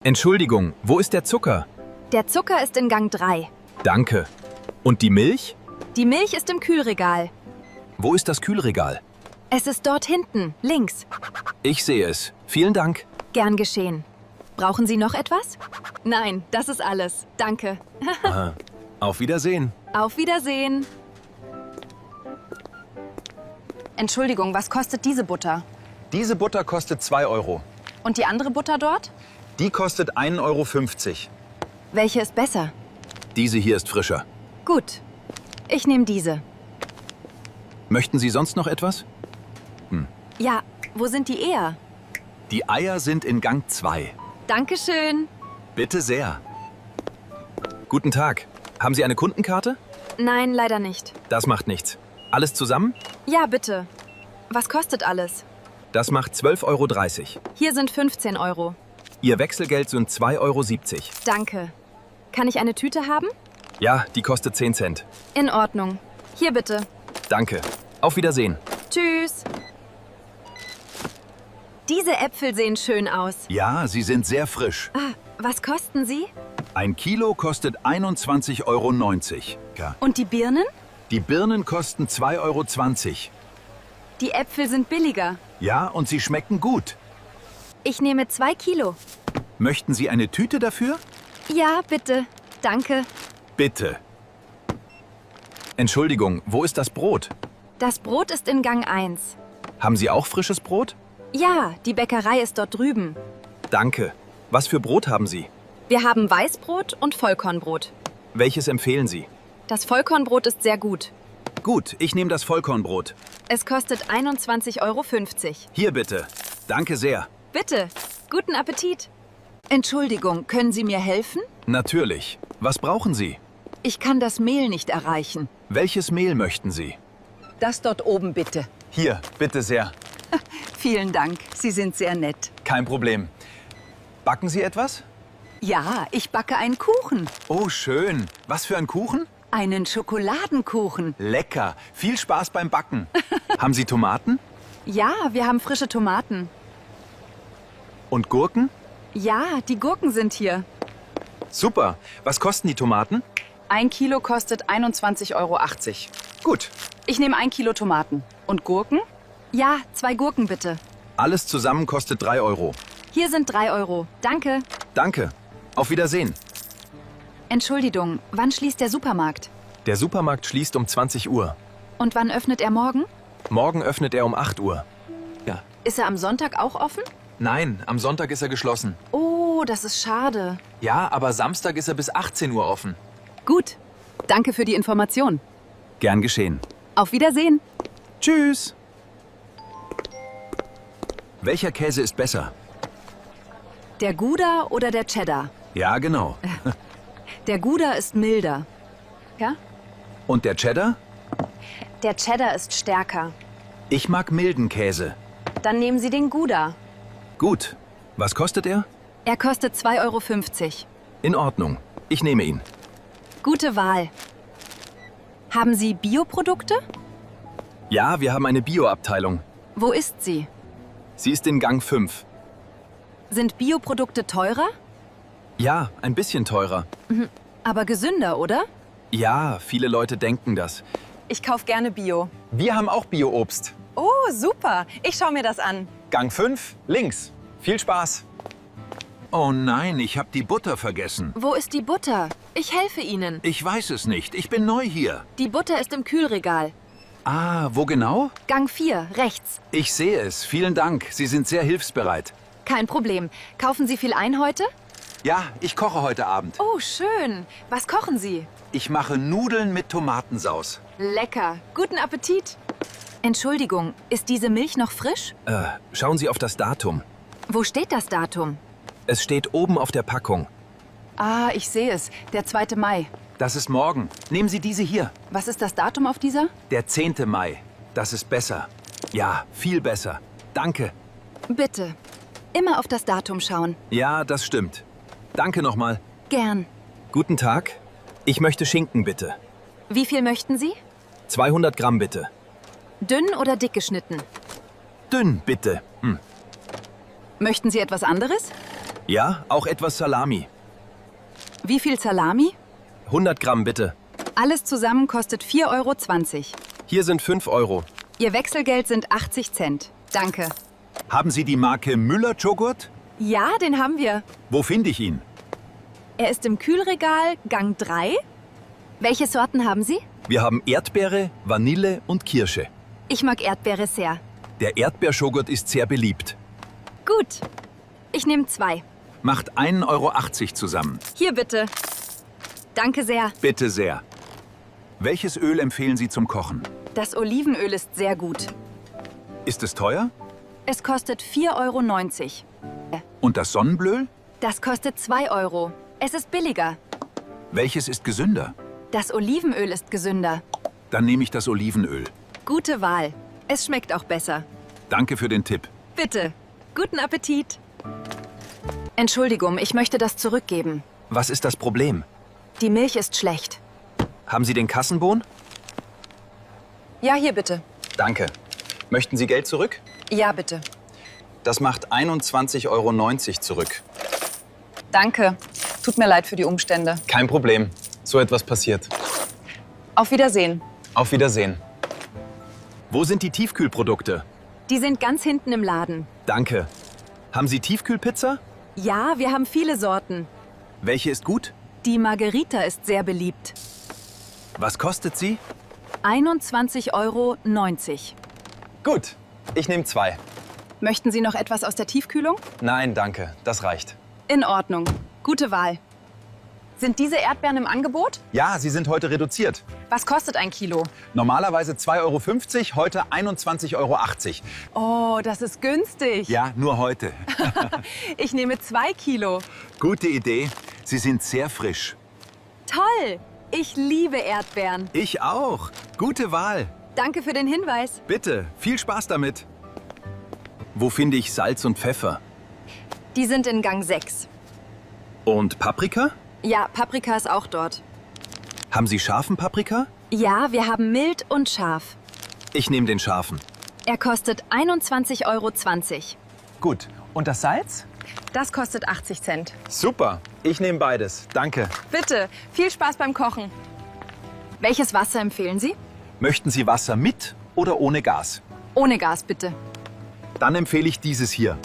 Entschuldigung, wo ist der Zucker? Der Zucker ist in Gang 3. Danke. Und die Milch? Die Milch ist im Kühlregal. Wo ist das Kühlregal? Es ist dort hinten, links. Ich sehe es. Vielen Dank. Gern geschehen. Brauchen Sie noch etwas? Nein, das ist alles. Danke. Auf Wiedersehen. Auf Wiedersehen. Entschuldigung, was kostet diese Butter? Diese Butter kostet 2 Euro. Und die andere Butter dort? Die kostet 1,50 Euro. Welche ist besser? Diese hier ist frischer. Gut. Ich nehme diese. Möchten Sie sonst noch etwas? Ja, wo sind die Eier? Die Eier sind in Gang 2. Dankeschön. Bitte sehr. Guten Tag. Haben Sie eine Kundenkarte? Nein, leider nicht. Das macht nichts. Alles zusammen? Ja, bitte. Was kostet alles? Das macht 12,30 Euro. Hier sind 15 Euro. Ihr Wechselgeld sind 2,70 Euro. Danke. Kann ich eine Tüte haben? Ja, die kostet 10 Cent. In Ordnung. Hier bitte. Danke. Auf Wiedersehen. Tschüss. Diese Äpfel sehen schön aus. Ja, sie sind sehr frisch. Was kosten sie? Ein Kilo kostet 21,90 Euro. Ja. Und die Birnen? Die Birnen kosten 2,20 Euro. Die Äpfel sind billiger. Ja, und sie schmecken gut. Ich nehme 2 Kilo. Möchten Sie eine Tüte dafür? Ja, bitte. Danke. Bitte. Entschuldigung, wo ist das Brot? Das Brot ist in Gang 1. Haben Sie auch frisches Brot? Ja, die Bäckerei ist dort drüben. Danke. Was für Brot haben Sie? Wir haben Weißbrot und Vollkornbrot. Welches empfehlen Sie? Das Vollkornbrot ist sehr gut. Gut, ich nehme das Vollkornbrot. Es kostet 21,50 Euro. Hier bitte. Danke sehr. Bitte. Guten Appetit. Entschuldigung, können Sie mir helfen? Natürlich. Was brauchen Sie? Ich kann das Mehl nicht erreichen. Welches Mehl möchten Sie? Das dort oben bitte. Hier, bitte sehr. Vielen Dank, Sie sind sehr nett. Kein Problem. Backen Sie etwas? Ja, ich backe einen Kuchen. Oh, schön. Was für ein Kuchen? Einen Schokoladenkuchen. Lecker. Viel Spaß beim Backen. Haben Sie Tomaten? Ja, wir haben frische Tomaten. Und Gurken? Ja, die Gurken sind hier. Super. Was kosten die Tomaten? 1 Kilo kostet 21,80 Euro. Gut. Ich nehme 1 Kilo Tomaten. Und Gurken? Ja, 2 Gurken bitte. Alles zusammen kostet 3 Euro. Hier sind 3 Euro. Danke. Danke. Auf Wiedersehen. Entschuldigung, wann schließt der Supermarkt? Der Supermarkt schließt um 20 Uhr. Und wann öffnet er morgen? Morgen öffnet er um 8 Uhr. Ist er am Sonntag auch offen? Nein, am Sonntag ist er geschlossen. Oh, das ist schade. Ja, aber Samstag ist er bis 18 Uhr offen. Gut. Danke für die Information. Gern geschehen. Auf Wiedersehen. Tschüss. Welcher Käse ist besser? Der Gouda oder der Cheddar? Ja, genau. Der Gouda ist milder. Ja? Und der Cheddar? Der Cheddar ist stärker. Ich mag milden Käse. Dann nehmen Sie den Gouda. Gut. Was kostet er? Er kostet 2,50 Euro. In Ordnung. Ich nehme ihn. Gute Wahl. Haben Sie Bioprodukte? Ja, wir haben eine Bioabteilung. Wo ist sie? Sie ist in Gang 5. Sind Bioprodukte teurer? Ja, ein bisschen teurer. Aber gesünder, oder? Ja, viele Leute denken das. Ich kaufe gerne Bio. Wir haben auch Bio-Obst. Oh, super. Ich schaue mir das an. Gang 5, links. Viel Spaß. Oh nein, ich habe die Butter vergessen. Wo ist die Butter? Ich helfe Ihnen. Ich weiß es nicht. Ich bin neu hier. Die Butter ist im Kühlregal. Ah, wo genau? Gang 4, rechts. Ich sehe es. Vielen Dank. Sie sind sehr hilfsbereit. Kein Problem. Kaufen Sie viel ein heute? Ja, ich koche heute Abend. Oh, schön. Was kochen Sie? Ich mache Nudeln mit Tomatensaus. Lecker. Guten Appetit. Entschuldigung, ist diese Milch noch frisch? Schauen Sie auf das Datum. Wo steht das Datum? Es steht oben auf der Packung. Ah, ich sehe es. Der 2. Mai. Das ist morgen. Nehmen Sie diese hier. Was ist das Datum auf dieser? Der 10. Mai. Das ist besser. Ja, viel besser. Danke. Bitte. Immer auf das Datum schauen. Ja, das stimmt. Danke nochmal. Gern. Guten Tag. Ich möchte Schinken, bitte. Wie viel möchten Sie? 200 Gramm, bitte. Dünn oder dick geschnitten? Dünn, bitte. Möchten Sie etwas anderes? Ja, auch etwas Salami. Wie viel Salami? 100 Gramm bitte. Alles zusammen kostet 4,20 €. Hier sind 5 Euro. Ihr Wechselgeld sind 80 Cent. Danke. Haben Sie die Marke Müller-Joghurt? Ja, den haben wir. Wo finde ich ihn? Er ist im Kühlregal, Gang 3. Welche Sorten haben Sie? Wir haben Erdbeere, Vanille und Kirsche. Ich mag Erdbeere sehr. Der Erdbeerjoghurt ist sehr beliebt. Gut. Ich nehme 2. Macht 1,80 € zusammen. Hier bitte. Danke sehr. Bitte sehr. Welches Öl empfehlen Sie zum Kochen? Das Olivenöl ist sehr gut. Ist es teuer? Es kostet 4,90 €. Und das Sonnenblumenöl? Das kostet 2 €. Es ist billiger. Welches ist gesünder? Das Olivenöl ist gesünder. Dann nehme ich das Olivenöl. Gute Wahl. Es schmeckt auch besser. Danke für den Tipp. Bitte. Guten Appetit. Entschuldigung, ich möchte das zurückgeben. Was ist das Problem? Die Milch ist schlecht. Haben Sie den Kassenbon? Ja, hier bitte. Danke. Möchten Sie Geld zurück? Ja, bitte. Das macht 21,90 € zurück. Danke. Tut mir leid für die Umstände. Kein Problem. So etwas passiert. Auf Wiedersehen. Auf Wiedersehen. Wo sind die Tiefkühlprodukte? Die sind ganz hinten im Laden. Danke. Haben Sie Tiefkühlpizza? Ja, wir haben viele Sorten. Welche ist gut? Die Margherita ist sehr beliebt. Was kostet sie? 21,90 €. Gut. Ich nehme 2. Möchten Sie noch etwas aus der Tiefkühlung? Nein, danke. Das reicht. In Ordnung. Gute Wahl. Sind diese Erdbeeren im Angebot? Ja, sie sind heute reduziert. Was kostet ein Kilo? Normalerweise 2,50 €, heute 21,80 €. Oh, das ist günstig. Ja, nur heute. Ich nehme 2 Kilo. Gute Idee. Sie sind sehr frisch. Toll! Ich liebe Erdbeeren. Ich auch. Gute Wahl. Danke für den Hinweis. Bitte, viel Spaß damit. Wo finde ich Salz und Pfeffer? Die sind in Gang 6. Und Paprika? Ja, Paprika ist auch dort. Haben Sie scharfen Paprika? Ja, wir haben mild und scharf. Ich nehme den scharfen. Er kostet 21,20 €. Gut. Und das Salz? Das kostet 80 Cent. Super. Ich nehme beides. Danke. Bitte, viel Spaß beim Kochen. Welches Wasser empfehlen Sie? Möchten Sie Wasser mit oder ohne Gas? Ohne Gas, bitte. Dann empfehle ich dieses hier.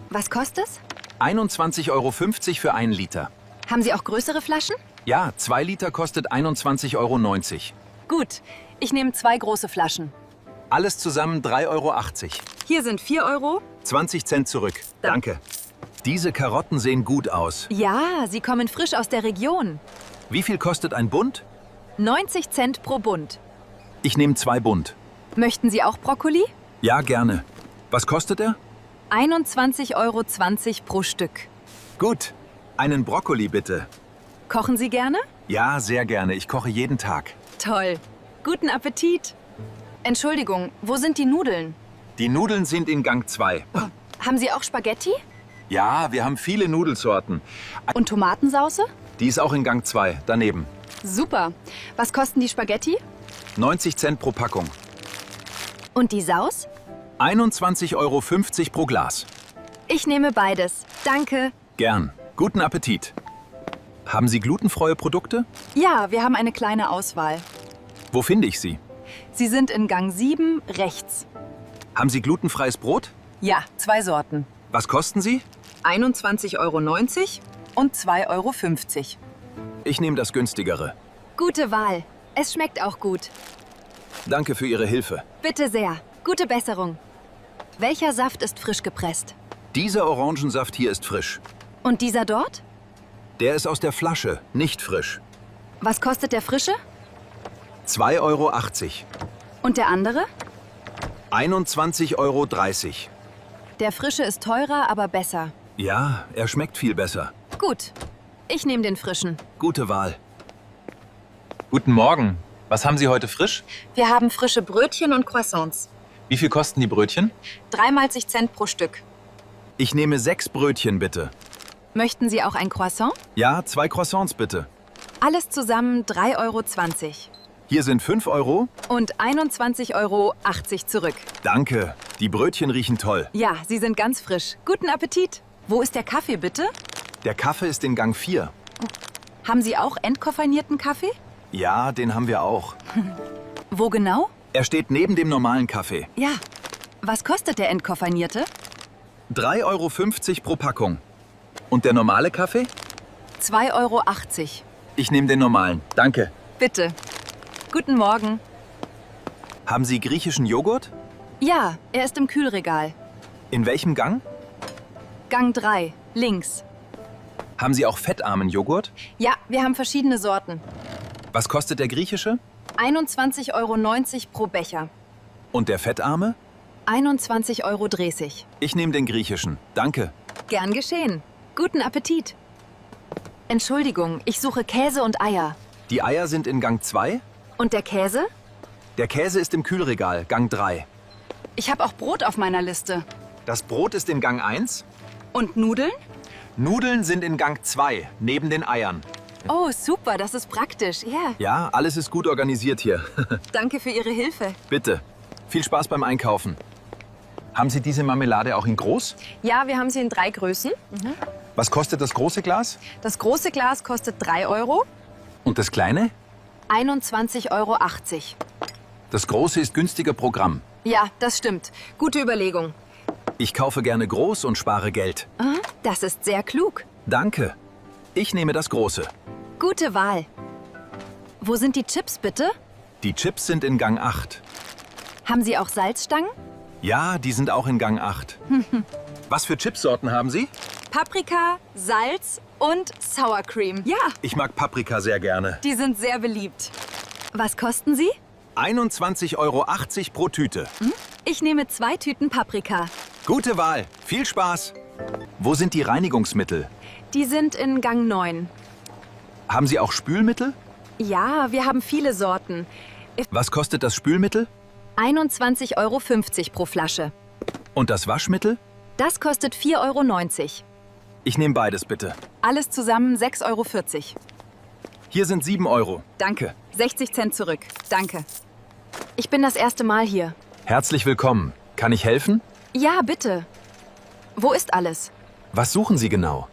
Was kostet es? 21,50 € für 1 Liter. Haben Sie auch größere Flaschen? Ja, 2 Liter kostet 21,90 €. Gut, ich nehme 2 große Flaschen. Alles zusammen 3,80 €. Hier sind 4 €. 20 Cent zurück. Danke. Diese Karotten sehen gut aus. Ja, sie kommen frisch aus der Region. Wie viel kostet ein Bund? 90 Cent pro Bund. Ich nehme 2 Bund. Möchten Sie auch Brokkoli? Ja, gerne. Was kostet er? 21,20 € pro Stück. Gut. Einen Brokkoli bitte. Kochen Sie gerne? Ja, sehr gerne. Ich koche jeden Tag. Toll. Guten Appetit. Entschuldigung, wo sind die Nudeln? Die Nudeln sind in Gang 2. Haben Sie auch Spaghetti? Ja, wir haben viele Nudelsorten. Und Tomatensauce? Die ist auch in Gang 2, daneben. Super. Was kosten die Spaghetti? 90 Cent pro Packung. Und die Saus? 21,50 € pro Glas. Ich nehme beides. Danke. Gern. Guten Appetit. Haben Sie glutenfreie Produkte? Ja, wir haben eine kleine Auswahl. Wo finde ich sie? Sie sind in Gang 7 rechts. Haben Sie glutenfreies Brot? Ja, 2 Sorten. Was kosten sie? 21,90 € und 2,50 €. Ich nehme das günstigere. Gute Wahl. Es schmeckt auch gut. Danke für Ihre Hilfe. Bitte sehr. Gute Besserung. Welcher Saft ist frisch gepresst? Dieser Orangensaft hier ist frisch. Und dieser dort? Der ist aus der Flasche, nicht frisch. Was kostet der frische? 2,80 €. Und der andere? 21,30 €. Der frische ist teurer, aber besser. Ja, er schmeckt viel besser. Gut. Ich nehme den frischen. Gute Wahl. Guten Morgen. Was haben Sie heute frisch? Wir haben frische Brötchen und Croissants. Wie viel kosten die Brötchen? 3,60 Cent pro Stück. Ich nehme 6 Brötchen, bitte. Möchten Sie auch ein Croissant? Ja, 2 Croissants, bitte. Alles zusammen 3,20 € Hier sind 5 € und 21,80 € zurück. Danke. Die Brötchen riechen toll. Ja, sie sind ganz frisch. Guten Appetit. Wo ist der Kaffee, bitte? Der Kaffee ist in Gang 4. Haben Sie auch entkoffinierten Kaffee? Ja, den haben wir auch. Wo genau? Er steht neben dem normalen Kaffee. Ja. Was kostet der entkoffinierte? 3,50 € pro Packung. Und der normale Kaffee? 2,80 Euro. Ich nehme den normalen. Danke. Bitte. Guten Morgen. Haben Sie griechischen Joghurt? Ja, er ist im Kühlregal. In welchem Gang? Gang 3, links. Haben Sie auch fettarmen Joghurt? Ja, wir haben verschiedene Sorten. Was kostet der griechische? 21,90 Euro pro Becher. Und der fettarme? 21,30 Euro. Ich nehme den griechischen. Danke. Gern geschehen. Guten Appetit. Entschuldigung, ich suche Käse und Eier. Die Eier sind in Gang 2. Und der Käse? Der Käse ist im Kühlregal, Gang 3. Ich habe auch Brot auf meiner Liste. Das Brot ist in Gang 1. Und Nudeln? Nudeln sind in Gang 2, neben den Eiern. Oh, super, das ist praktisch. Ja, Ja, alles ist gut organisiert hier. danke für Ihre Hilfe. Bitte. Viel Spaß beim Einkaufen. Haben Sie diese Marmelade auch in groß? Ja, wir haben sie in 3 Größen. Was kostet das große Glas? Das große Glas kostet 3 Euro. Und das kleine? 21,80 Euro. Das große ist günstiger pro Gramm. Ja, das stimmt. Gute Überlegung. Ich kaufe gerne groß und spare Geld. Das ist sehr klug. Danke. Ich nehme das große. Gute Wahl. Wo sind die Chips, bitte? Die Chips sind in Gang 8. Haben Sie auch Salzstangen? Ja, die sind auch in Gang 8. Was für Chipsorten haben Sie? Paprika, Salz und Sour Cream. Ja, Ich mag Paprika sehr gerne. die sind sehr beliebt. Was kosten sie? 21,80 Euro pro Tüte. Ich nehme 2 Tüten Paprika. Gute Wahl. Viel Spaß. Wo sind die Reinigungsmittel? Die sind in Gang 9. Haben Sie auch Spülmittel? Ja, wir haben viele Sorten. Was kostet das Spülmittel? 21,50 Euro pro Flasche. Und das Waschmittel? Das kostet 4,90 Euro. Ich nehme beides bitte. Alles zusammen 6,40 Euro. Hier sind 7 Euro. Danke. 60 Cent zurück. Danke. Ich bin das erste Mal hier. Herzlich willkommen. Kann ich helfen? Ja, bitte. Wo ist alles? Was suchen Sie genau?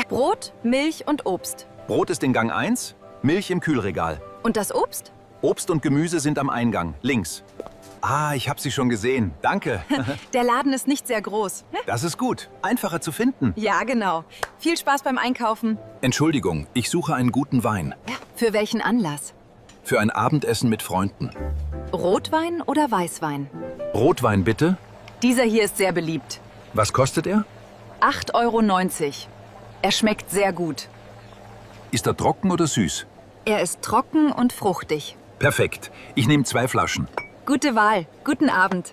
Brot, Milch und Obst. Brot ist in Gang 1, Milch im Kühlregal. Und das Obst? Obst und Gemüse sind am Eingang, links. Ah, ich habe Sie schon gesehen. Danke. Der Laden ist nicht sehr groß. Das ist gut. Einfacher zu finden. Ja, genau. Viel Spaß beim Einkaufen. Entschuldigung, ich suche einen guten Wein. Für welchen Anlass? Für ein Abendessen mit Freunden. Rotwein oder Weißwein? Rotwein bitte. Dieser hier ist sehr beliebt. Was kostet er? 8,90 Euro. Er schmeckt sehr gut. Ist er trocken oder süß? Er ist trocken und fruchtig. Perfekt. Ich nehme 2 Flaschen. Gute Wahl. Guten Abend.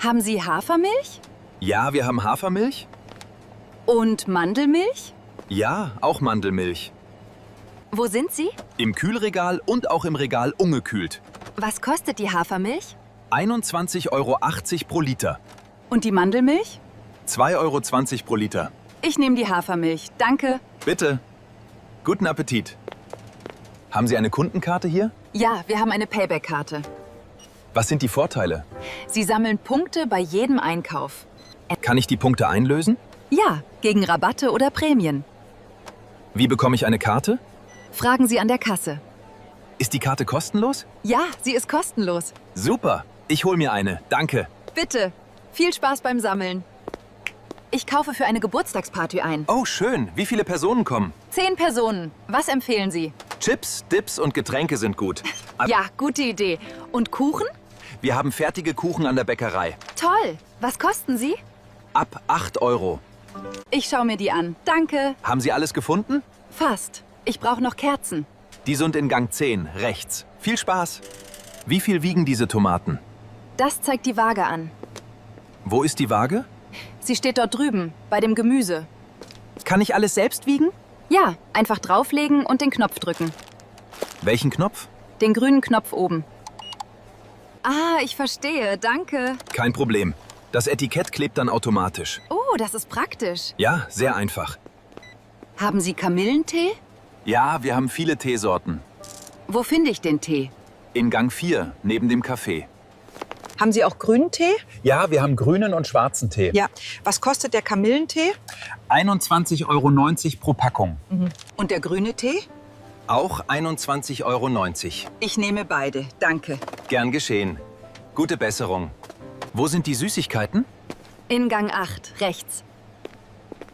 Haben Sie Hafermilch? Ja, wir haben Hafermilch. Und Mandelmilch? Ja, auch Mandelmilch. Wo sind sie? Im Kühlregal und auch im Regal ungekühlt. Was kostet die Hafermilch? 21,80 Euro pro Liter. Und die Mandelmilch? 2,20 Euro pro Liter. Ich nehme die Hafermilch. Danke. Bitte. Guten Appetit. Haben Sie eine Kundenkarte hier? Ja, wir haben eine Payback-Karte. Was sind die Vorteile? Sie sammeln Punkte bei jedem Einkauf. Kann ich die Punkte einlösen? Ja, gegen Rabatte oder Prämien. Wie bekomme ich eine Karte? Fragen Sie an der Kasse. Ist die Karte kostenlos? Ja, sie ist kostenlos. Super. Ich hol mir eine. Danke. Bitte. Viel Spaß beim Sammeln. Ich kaufe für eine Geburtstagsparty ein. Oh, schön. Wie viele Personen kommen? 10 Personen. Was empfehlen Sie? Chips, Dips und Getränke sind gut. Ja, gute Idee. Und Kuchen? Wir haben fertige Kuchen an der Bäckerei. Toll. Was kosten sie? Ab 8 Euro. Ich schaue mir die an. Danke. Haben Sie alles gefunden? Fast. Ich brauche noch Kerzen. Die sind in Gang 10, rechts. Viel Spaß. Wie viel wiegen diese Tomaten? Das zeigt die Waage an. Wo ist die Waage? Sie steht dort drüben, bei dem Gemüse. Kann ich alles selbst wiegen? Ja, einfach drauflegen und den Knopf drücken. Welchen Knopf? Den grünen Knopf oben. Ah, ich verstehe. Danke. Kein Problem. Das Etikett klebt dann automatisch. Oh, das ist praktisch. Ja, sehr einfach. Haben Sie Kamillentee? Ja, wir haben viele Teesorten. Wo finde ich den Tee? In Gang 4, neben dem Café. Haben Sie auch grünen Tee? Ja, wir haben grünen und schwarzen Tee. Ja. Was kostet der Kamillentee? 21,90 € pro Packung. Und der grüne Tee? Auch 21,90 €. Ich nehme beide, danke. Gern geschehen. Gute Besserung. Wo sind die Süßigkeiten? In Gang 8, rechts.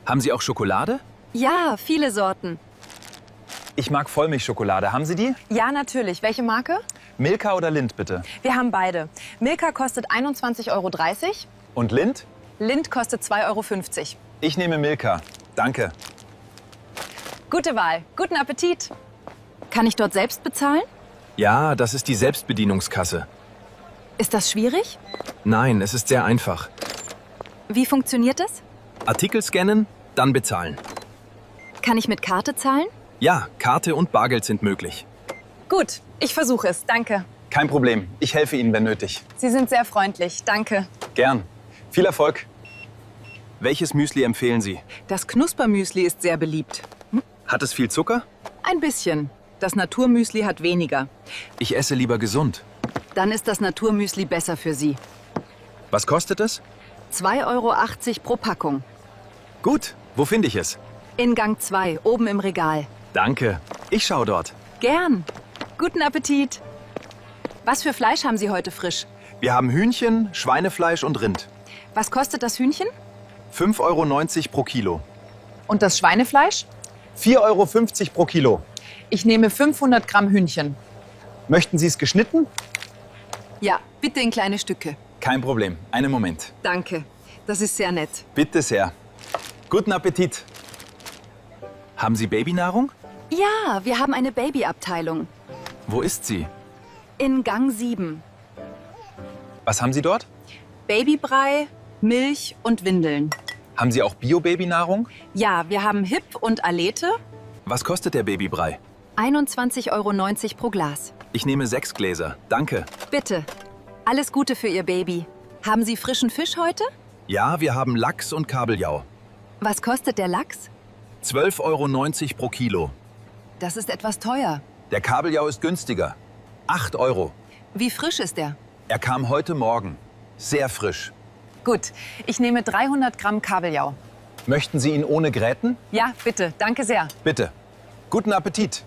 Haben Sie auch Schokolade? Ja, viele Sorten. Ich mag Vollmilchschokolade. Haben Sie die? Ja, natürlich. Welche Marke? Milka oder Lindt, bitte? Wir haben beide. Milka kostet 21,30 €. Und Lindt? Lindt kostet 2,50 €. Ich nehme Milka. Danke. Gute Wahl. Guten Appetit. Kann ich dort selbst bezahlen? Ja, das ist die Selbstbedienungskasse. Ist das schwierig? Nein, es ist sehr einfach. Wie funktioniert das? Artikel scannen, dann bezahlen. Kann ich mit Karte zahlen? Ja, Karte und Bargeld sind möglich. Gut, ich versuche es. Danke. Kein Problem. Ich helfe Ihnen, wenn nötig. Sie sind sehr freundlich. Danke. Gern. Viel Erfolg. Welches Müsli empfehlen Sie? Das Knuspermüsli ist sehr beliebt. Hat es viel Zucker? Ein bisschen. Das Naturmüsli hat weniger. Ich esse lieber gesund. Dann ist das Naturmüsli besser für Sie. Was kostet es? 2,80 € pro Packung. Gut, wo finde ich es? In Gang 2, oben im Regal. Danke. Ich schaue dort. Gern. Guten Appetit. Was für Fleisch haben Sie heute frisch? Wir haben Hühnchen, Schweinefleisch und Rind. Was kostet das Hühnchen? 5,90 € pro Kilo. Und das Schweinefleisch? 4,50 € pro Kilo. Ich nehme 500 Gramm Hühnchen. Möchten Sie es geschnitten? Ja, bitte in kleine Stücke. Kein Problem. Einen Moment. Danke. Das ist sehr nett. Bitte sehr. Guten Appetit. Haben Sie Babynahrung? Ja, wir haben eine Babyabteilung. Wo ist sie? In Gang 7. Was haben Sie dort? Babybrei, Milch und Windeln. Haben Sie auch Bio-Babynahrung? Ja, wir haben Hip und Alete. Was kostet der Babybrei? 21,90 € pro Glas. Ich nehme 6 Gläser. Danke. Bitte. Alles Gute für Ihr Baby. Haben Sie frischen Fisch heute? Ja, wir haben Lachs und Kabeljau. Was kostet der Lachs? 12,90 € pro Kilo. Das ist etwas teuer. Der Kabeljau ist günstiger. 8 €. Wie frisch ist er? Er kam heute Morgen. Sehr frisch. Gut, ich nehme 300 Gramm Kabeljau. Möchten Sie ihn ohne Gräten? Ja, bitte. Danke sehr. Bitte. Guten Appetit.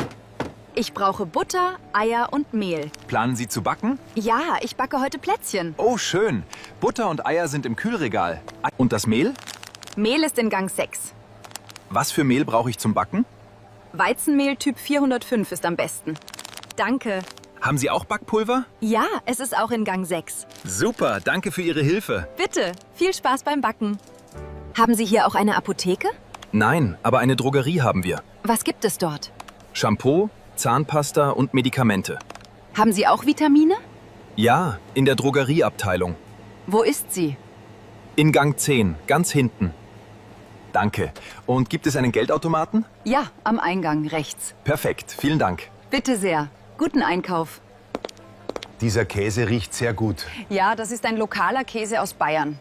Ich brauche Butter, Eier und Mehl. Planen Sie zu backen? Ja, ich backe heute Plätzchen. Oh, schön. Butter und Eier sind im Kühlregal. Und das Mehl? Mehl ist in Gang 6. Was für Mehl brauche ich zum Backen? Weizenmehl Typ 405 ist am besten. Danke. Haben Sie auch Backpulver? Ja, es ist auch in Gang 6. Super, danke für Ihre Hilfe. Bitte, viel Spaß beim Backen. Haben Sie hier auch eine Apotheke? Nein, aber eine Drogerie haben wir. Was gibt es dort? Shampoo, Zahnpasta und Medikamente. Haben Sie auch Vitamine? Ja, in der Drogerieabteilung. Wo ist sie? In Gang 10, ganz hinten. Danke. Und gibt es einen Geldautomaten? Ja, am Eingang rechts. Perfekt, vielen Dank. Bitte sehr. Guten Einkauf. Dieser Käse riecht sehr gut. Ja, das ist ein lokaler Käse aus Bayern.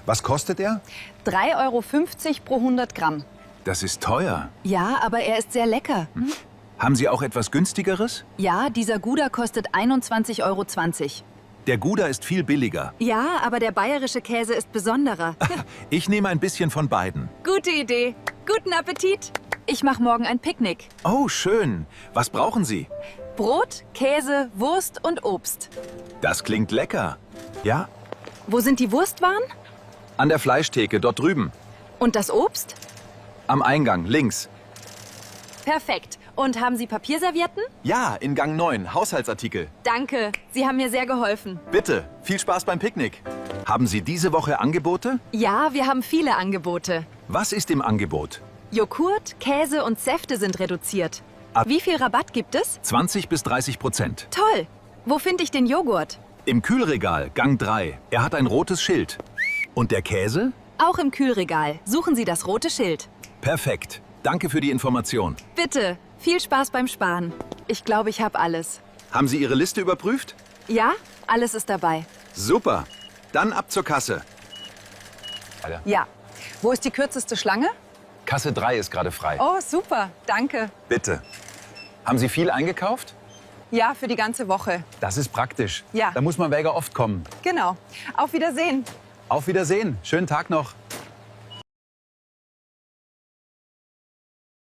Was kostet er? 3,50 € pro 100 Gramm. Das ist teuer. Ja, aber er ist sehr lecker. Haben Sie auch etwas günstigeres? Ja, dieser Gouda kostet 21,20 €. Der Gouda ist viel billiger. Ja, aber der bayerische Käse ist besonderer. Ich nehme ein bisschen von beiden. Gute Idee. Guten Appetit. Ich mache morgen ein Picknick. Oh, schön. Was brauchen Sie? Brot, Käse, Wurst und Obst. Das klingt lecker. Ja? Wo sind die Wurstwaren? An der Fleischtheke, dort drüben. Und das Obst? Am Eingang, links. Perfekt. Und haben Sie Papierservietten? Ja, in Gang 9, Haushaltsartikel. Danke. Sie haben mir sehr geholfen. Bitte, viel Spaß beim Picknick. Haben Sie diese Woche Angebote? Ja, wir haben viele Angebote. Was ist im Angebot? Joghurt, Käse und Säfte sind reduziert. Wie viel Rabatt gibt es? 20 bis 30%. Toll. Wo finde ich den Joghurt? Im Kühlregal, Gang 3. Er hat ein rotes Schild. Und der Käse? Auch im Kühlregal. Suchen Sie das rote Schild. Perfekt. Danke für die Information. Bitte. Viel Spaß beim Sparen. Ich glaube, ich habe alles. Haben Sie Ihre Liste überprüft? Ja, alles ist dabei. Super. Dann ab zur Kasse. Ja. Wo ist die kürzeste Schlange? Kasse 3 ist gerade frei. Oh, super. Danke. Bitte. Haben Sie viel eingekauft? Ja, für die ganze Woche. Das ist praktisch. Ja. Da muss man Wäger oft kommen. Genau. Auf Wiedersehen. Auf Wiedersehen. Schönen Tag noch.